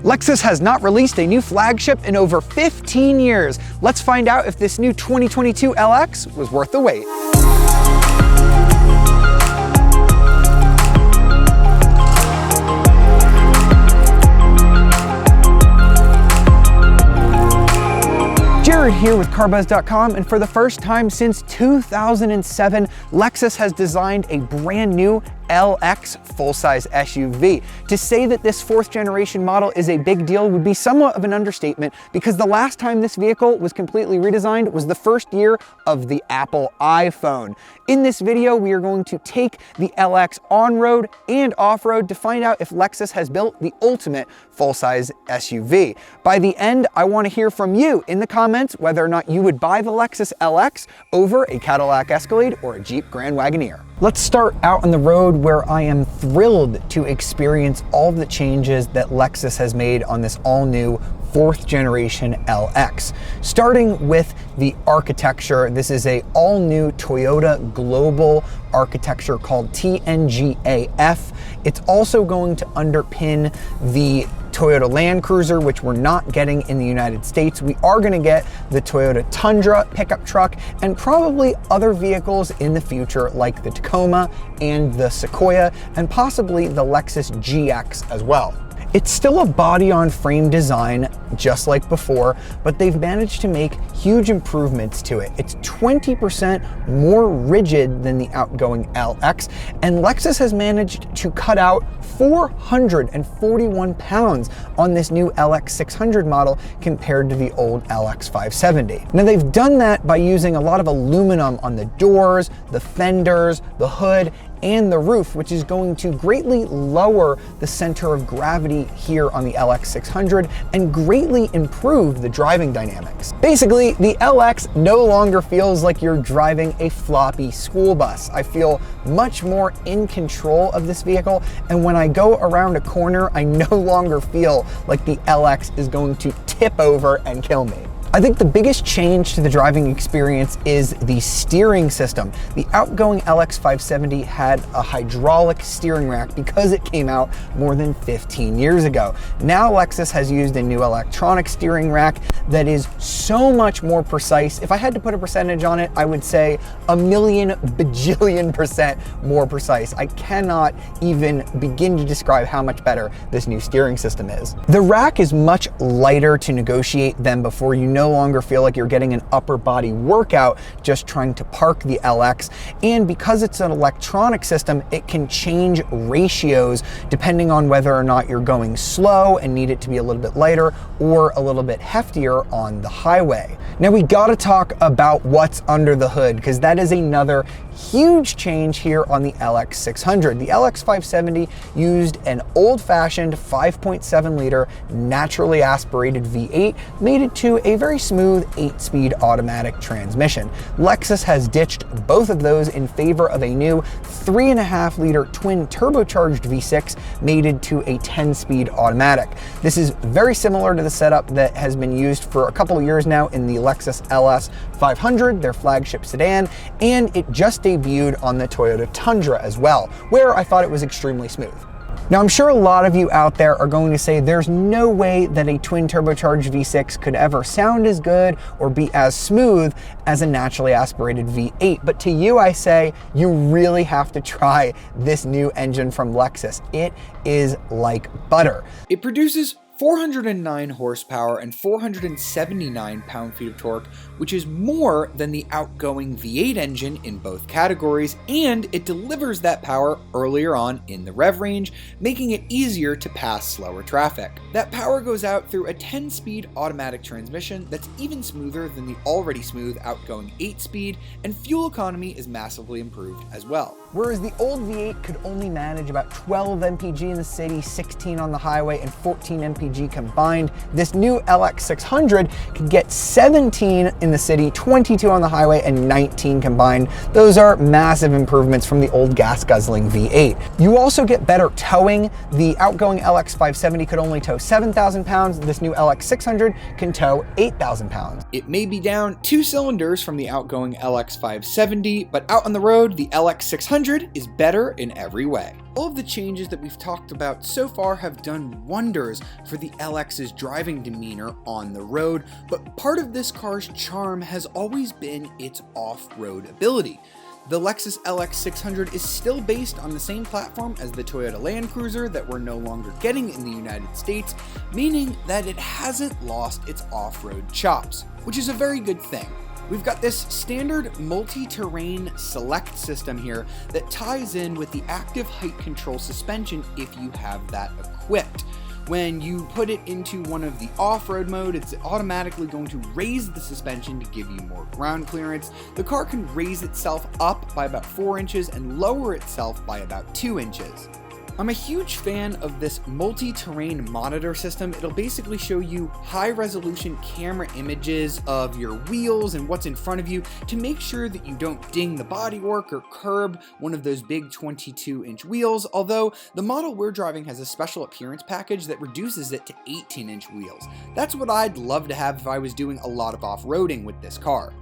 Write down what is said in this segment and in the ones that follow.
Lexus has not released a new flagship in over 15 years. Let's find out if this new 2022 LX was worth the wait. Jared here with carbuzz.com, and for the first time since 2007, Lexus has designed a brand new LX full-size SUV. To say that this fourth generation model is a big deal would be somewhat of an understatement, because the last time this vehicle was completely redesigned was the first year of the Apple iPhone. In this video, we are going to take the LX on-road and off-road to find out if Lexus has built the ultimate full-size SUV. By the end, I want to hear from you in the comments whether or not you would buy the Lexus LX over a Cadillac Escalade or a Jeep Grand Wagoneer. Let's start out on the road, where I am thrilled to experience all of the changes that Lexus has made on this all-new fourth generation LX. Starting with the architecture, this is a all-new Toyota global architecture called TNGA-F. It's also going to underpin the Toyota Land Cruiser, which we're not getting in the United States. We are going to get the Toyota Tundra pickup truck and probably other vehicles in the future like the Tacoma and the Sequoia, and possibly the Lexus GX as well. It's still a body-on-frame design, just like before, but they've managed to make huge improvements to it. It's 20% more rigid than the outgoing LX, and Lexus has managed to cut out 441 pounds on this new LX 600 model compared to the old LX 570. Now, they've done that by using a lot of aluminum on the doors, the fenders, the hood, and the roof, which is going to greatly lower the center of gravity here on the LX 600 and greatly improve the driving dynamics. Basically, the LX no longer feels like you're driving a floppy school bus. I feel much more in control of this vehicle, and when I go around a corner, I no longer feel like the LX is going to tip over and kill me. I think the biggest change to the driving experience is the steering system. The outgoing LX 570 had a hydraulic steering rack because it came out more than 15 years ago. Now Lexus has used a new electronic steering rack that is so much more precise. If I had to put a percentage on it, I would say 1,000,000 bajillion percent more precise. I cannot even begin to describe how much better this new steering system is. The rack is much lighter to negotiate than before. You no longer feel like you're getting an upper body workout just trying to park the LX. And because it's an electronic system, it can change ratios depending on whether or not you're going slow and need it to be a little bit lighter or a little bit heftier on the highway. Now, we gotta talk about what's under the hood, because that is another huge change here on the LX 600. The LX 570 used an old-fashioned 5.7 liter naturally aspirated V8, mated to a very smooth 8-speed automatic transmission. Lexus has ditched both of those in favor of a new 3.5 liter twin turbocharged V6 mated to a 10-speed automatic. This is very similar to the setup that has been used for a couple of years now in the Lexus LS 500, their flagship sedan, and it just debuted on the Toyota Tundra as well, where I thought it was extremely smooth. Now, I'm sure a lot of you out there are going to say there's no way that a twin turbocharged V6 could ever sound as good or be as smooth as a naturally aspirated V8. But to you, I say you really have to try this new engine from Lexus. It is like butter. It produces 409 horsepower and 479 pound-feet of torque, which is more than the outgoing V8 engine in both categories, and it delivers that power earlier on in the rev range, making it easier to pass slower traffic. That power goes out through a 10-speed automatic transmission that's even smoother than the already smooth outgoing 8-speed, and fuel economy is massively improved as well. Whereas the old V8 could only manage about 12 mpg in the city, 16 on the highway, and 14 mpg combined, this new LX 600 can get 17 in the city, 22 on the highway, and 19 combined. Those are massive improvements from the old gas-guzzling V8. You also get better towing. The outgoing LX 570 could only tow 7,000 pounds. This new LX 600 can tow 8,000 pounds. It may be down 2 cylinders from the outgoing LX 570, but out on the road, the LX 600 600 is better in every way. All of the changes that we've talked about so far have done wonders for the LX's driving demeanor on the road, but part of this car's charm has always been its off-road ability. The Lexus LX 600 is still based on the same platform as the Toyota Land Cruiser that we're no longer getting in the United States, meaning that it hasn't lost its off-road chops, which is a very good thing. We've got this standard multi-terrain select system here that ties in with the active height control suspension if you have that equipped. When you put it into one of the off-road mode, it's automatically going to raise the suspension to give you more ground clearance. The car can raise itself up by about 4 inches and lower itself by about 2 inches. I'm a huge fan of this multi-terrain monitor system. It'll basically show you high-resolution camera images of your wheels and what's in front of you to make sure that you don't ding the bodywork or curb one of those big 22-inch wheels, although the model we're driving has a special appearance package that reduces it to 18-inch wheels. That's what I'd love to have if I was doing a lot of off-roading with this car.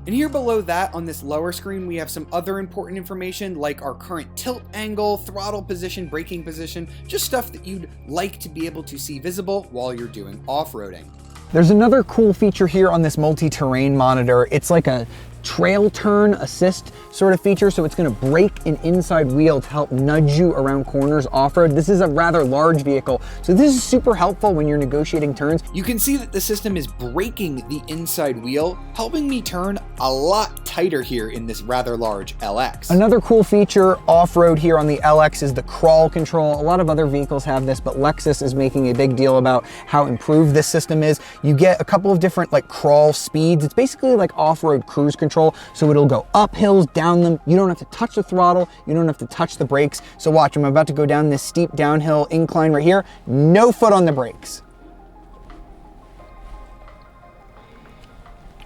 And here below that, on this lower screen, we have some other important information like our current tilt angle, throttle position, braking position, just stuff that you'd like to be able to see visible while you're doing off-roading. There's another cool feature here on this multi-terrain monitor. It's like a trail turn assist sort of feature, so it's going to brake an inside wheel to help nudge you around corners off-road. This is a rather large vehicle, so this is super helpful when you're negotiating turns. You can see that the system is braking the inside wheel, helping me turn a lot tighter here in this rather large LX. Another cool feature off-road here on the LX is the crawl control. A lot of other vehicles have this, but Lexus is making a big deal about how improved this system is. You get a couple of different like crawl speeds. It's basically like off-road cruise control. So it'll go up hills, down them. You don't have to touch the throttle. You don't have to touch the brakes. So watch, I'm about to go down this steep downhill incline right here. No foot on the brakes.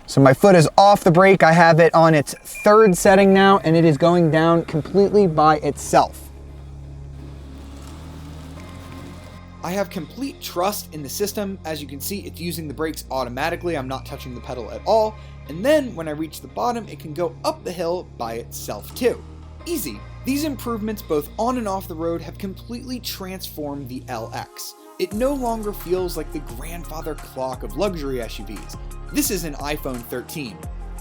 So my foot is off the brake. I have it on its 3rd setting now, and it is going down completely by itself. I have complete trust in the system. As you can see, it's using the brakes automatically. I'm not touching the pedal at all. And then when I reach the bottom, it can go up the hill by itself too. Easy. These improvements both on and off the road have completely transformed the LX. It no longer feels like the grandfather clock of luxury SUVs. This is an iPhone 13.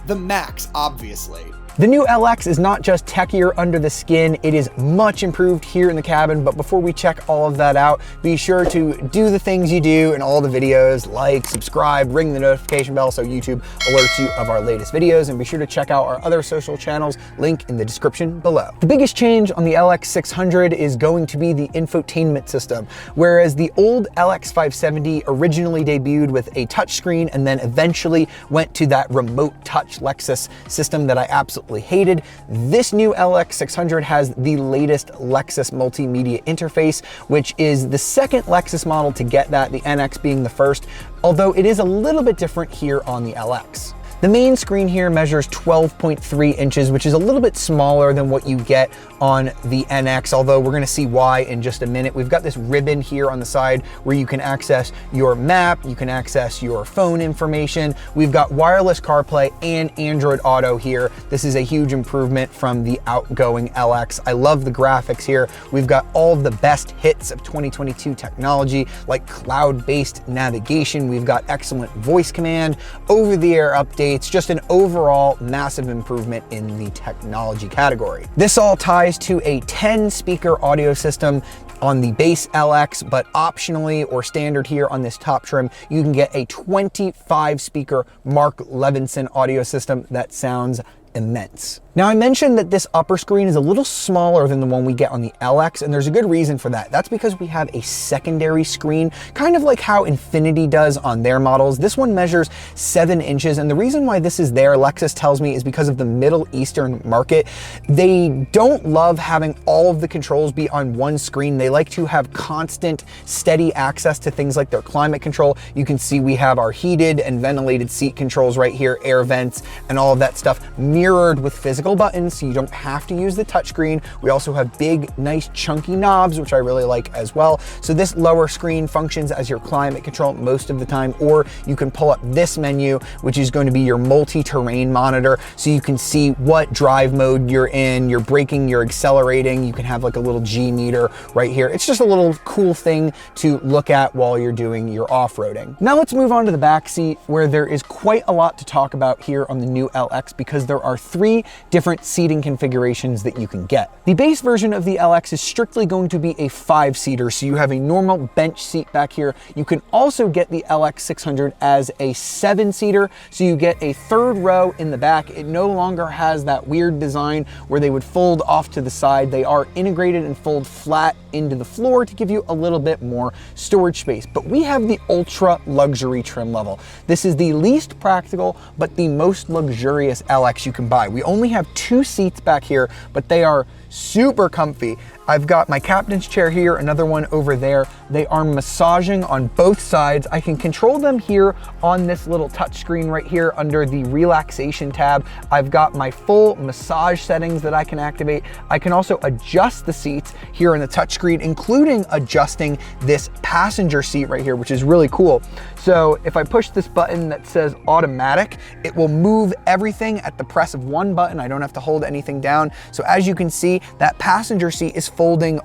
The Max, obviously. The new LX is not just techier under the skin, it is much improved here in the cabin, but before we check all of that out, be sure to do the things you do in all the videos, like, subscribe, ring the notification bell so YouTube alerts you of our latest videos, and be sure to check out our other social channels, link in the description below. The biggest change on the LX 600 is going to be the infotainment system. Whereas the old LX 570 originally debuted with a touchscreen and then eventually went to that remote touch Lexus system that I absolutely hated, this new LX 600 has the latest Lexus multimedia interface, which is the second Lexus model to get that, the NX being the first, although it is a little bit different here on the LX. The main screen here measures 12.3 inches, which is a little bit smaller than what you get on the NX, although we're gonna see why in just a minute. We've got this ribbon here on the side where you can access your map, you can access your phone information. We've got wireless CarPlay and Android Auto here. This is a huge improvement from the outgoing LX. I love the graphics here. We've got all of the best hits of 2022 technology, like cloud-based navigation. We've got excellent voice command, over-the-air updates. It's just an overall massive improvement in the technology category. This all ties to a 10-speaker audio system on the base LX, but optionally or standard here on this top trim, you can get a 25-speaker Mark Levinson audio system that sounds immense. Now, I mentioned that this upper screen is a little smaller than the one we get on the LX, and there's a good reason for that. That's because we have a secondary screen, kind of like how Infiniti does on their models. This one measures 7 inches, and the reason why this is there, Lexus tells me, is because of the Middle Eastern market. They don't love having all of the controls be on one screen. They like to have constant, steady access to things like their climate control. You can see we have our heated and ventilated seat controls right here, air vents, and all of that stuff mirrored mirrored with physical buttons, so you don't have to use the touchscreen. We also have big, nice, chunky knobs, which I really like as well. So this lower screen functions as your climate control most of the time, or you can pull up this menu, which is going to be your multi-terrain monitor, so you can see what drive mode you're in, you're braking, you're accelerating. You can have like a little G meter right here. It's just a little cool thing to look at while you're doing your off-roading. Now let's move on to the back seat, where there is quite a lot to talk about here on the new LX, because there are 3 different seating configurations that you can get. The base version of the LX is strictly going to be a 5-seater, so you have a normal bench seat back here. You can also get the LX 600 as a 7-seater, so you get a 3rd row in the back. It no longer has that weird design where they would fold off to the side. They are integrated and fold flat into the floor to give you a little bit more storage space. But we have the ultra luxury trim level. This is the least practical, but the most luxurious LX you can buy. We only have 2 seats back here, but they are super comfy. I've got my captain's chair here, another one over there. They are massaging on both sides. I can control them here on this little touchscreen right here under the relaxation tab. I've got my full massage settings that I can activate. I can also adjust the seats here in the touchscreen, including adjusting this passenger seat right here, which is really cool. So if I push this button that says automatic, it will move everything at the press of one button. I don't have to hold anything down. So as you can see, that passenger seat is folding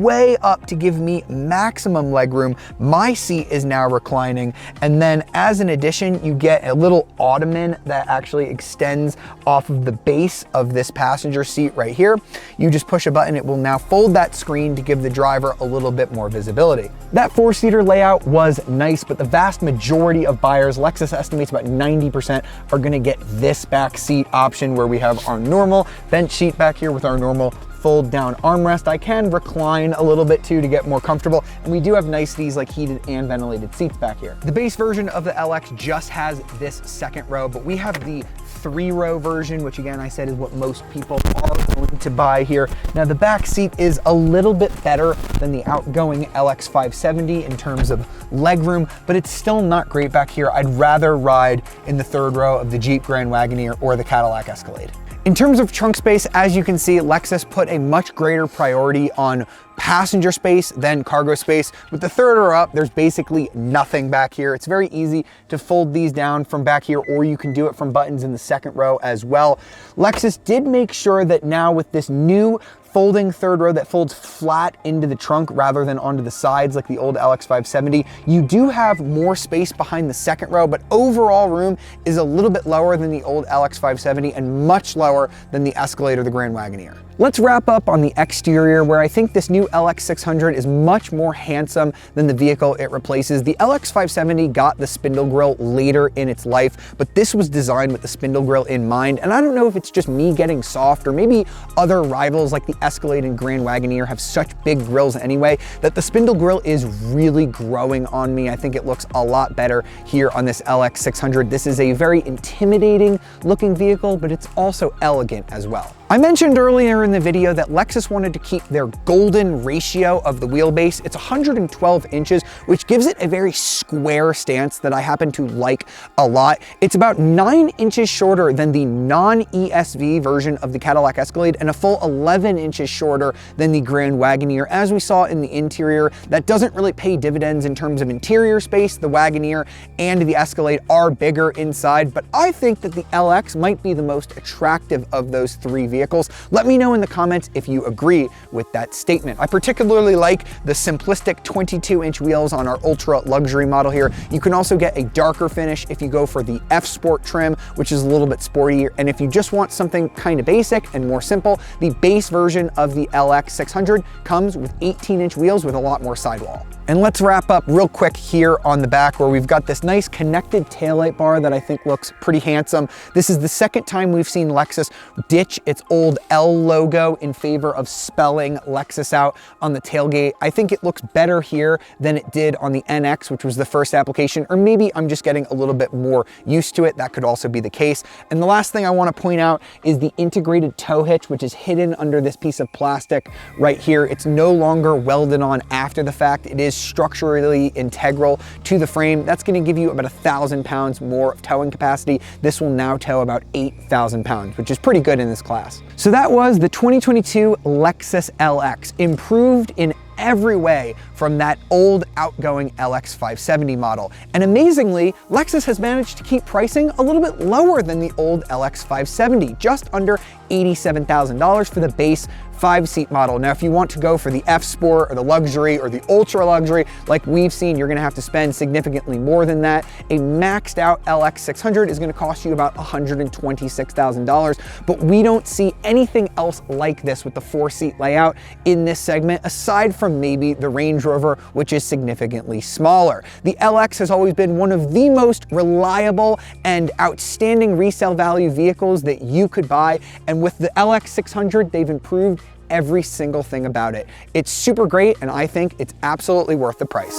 way up to give me maximum legroom. My seat is now reclining. And then as an addition, you get a little ottoman that actually extends off of the base of this passenger seat right here. You just push a button, it will now fold that screen to give the driver a little bit more visibility. That 4-seater layout was nice, but the vast majority of buyers, Lexus estimates about 90%, are gonna get this back seat option where we have our normal bench seat back here with our normal fold down armrest. I can recline a little bit too to get more comfortable, and we do have niceties like heated and ventilated seats back here. The base version of the LX just has this 2nd row, but we have the 3-row version, which again I said is what most people are going to buy here. Now the back seat is a little bit better than the outgoing LX 570 in terms of legroom, but it's still not great back here. I'd rather ride in the 3rd row of the Jeep Grand Wagoneer or the Cadillac Escalade. In terms of trunk space, as you can see, Lexus put a much greater priority on passenger space than cargo space. With the 3rd row up, there's basically nothing back here. It's very easy to fold these down from back here, or you can do it from buttons in the 2nd row as well. Lexus did make sure that now with this new folding 3rd row that folds flat into the trunk rather than onto the sides like the old LX 570, you do have more space behind the 2nd row, but overall room is a little bit lower than the old LX 570 and much lower than the Escalade or the Grand Wagoneer. Let's wrap up on the exterior, where I think this new LX 600 is much more handsome than the vehicle it replaces. The LX 570 got the spindle grille later in its life, but this was designed with the spindle grille in mind. And I don't know if it's just me getting soft, or maybe other rivals like the Escalade and Grand Wagoneer have such big grills anyway, that the spindle grille is really growing on me. I think it looks a lot better here on this LX 600. This is a very intimidating looking vehicle, but it's also elegant as well. I mentioned earlier in the video that Lexus wanted to keep their golden ratio of the wheelbase. It's 112 inches, which gives it a very square stance that I happen to like a lot. It's about 9 inches shorter than the non-ESV version of the Cadillac Escalade and a full 11 inches shorter than the Grand Wagoneer. As we saw in the interior, that doesn't really pay dividends in terms of interior space. The Wagoneer and the Escalade are bigger inside, but I think that the LX might be the most attractive of those 3 vehicles. Let me know in the comments if you agree with that statement. I particularly like the simplistic 22-inch wheels on our ultra luxury model here. You can also get a darker finish if you go for the F Sport trim, which is a little bit sportier. And if you just want something kind of basic and more simple, the base version of the LX 600 comes with 18-inch wheels with a lot more sidewall. And let's wrap up real quick here on the back, where we've got this nice connected taillight bar that I think looks pretty handsome. This is the 2nd time we've seen Lexus ditch its old L logo in favor of spelling Lexus out on the tailgate. I think it looks better here than it did on the NX, which was the first application, or maybe I'm just getting a little bit more used to it. That could also be the case. And the last thing I want to point out is the integrated tow hitch, which is hidden under this piece of plastic right here. It's no longer welded on after the fact. It is structurally integral to the frame. That's going to give you about 1,000 pounds more of towing capacity. This will now tow about 8,000 pounds, which is pretty good in this class. So that was the 2022 Lexus LX, improved in every way from that old outgoing LX 570 model. And amazingly, Lexus has managed to keep pricing a little bit lower than the old LX 570, just under $87,000 for the base 5-seat model. Now, if you want to go for the F Sport or the luxury or the ultra luxury, like we've seen, you're gonna have to spend significantly more than that. A maxed out LX 600 is gonna cost you about $126,000, but we don't see anything else like this with the 4-seat layout in this segment, aside from maybe the Range Rover, which is significantly smaller. The LX has always been one of the most reliable and outstanding resale value vehicles that you could buy, and with the LX 600, they've improved every single thing about it. It's super great, and I think it's absolutely worth the price.